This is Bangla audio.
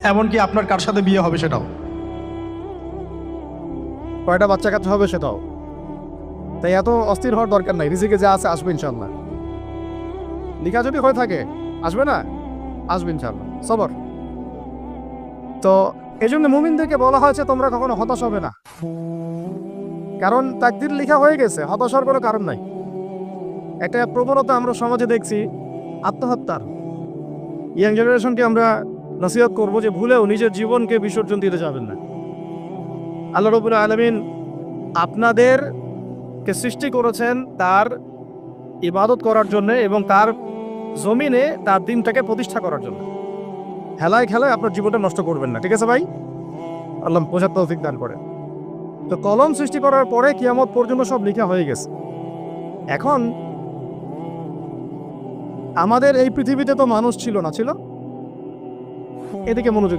এমনকি আপনার কার সাথে বিয়ে হবে সেটাও। কয়টা বাচ্চা কাচ্চা হবে সেটাও। তাই এত অস্থির হওয়ার দরকার নাই, রিজিকে যা আছে আসবে ইনশাল্লাহ। লিখা যদি হয়ে থাকে আসবে না, আসবে ইনশাল্লাহ, সবর। তো এই জন্য মুমিনদেরকে বলা হয়েছে তোমরা কখনো হতাশ হবে না, কারণ তাকদির লিখা হয়ে গেছে, হতাশার কোনো কারণ নাই। একটা প্রবণতা আমরা সমাজে দেখছি আত্মহত্যার। ইয়াং জেনারেশনকে আমরা নসিহত করবো যে ভুলেও নিজের জীবনকে বিসর্জন দিতে যাবেন না। আল্লাহ রাব্বুল আলামিন আপনাদেরকে সৃষ্টি করেছেন তার ইবাদত করার জন্য এবং তার জমিনে তার দিনটাকে প্রতিষ্ঠা করার জন্য। হেলায় খেলায় আপনার জীবনটা নষ্ট করবেন না, ঠিক আছে ভাই? আল্লাহ বোঝার তৌফিক দান করে। তো কলম সৃষ্টি করার পরে কিয়ামত পর্যন্ত সব লেখা হয়ে গেছে। এখন আমাদের এই পৃথিবীতে তো মানুষ ছিল না, ছিল? এদিকে মনোযোগ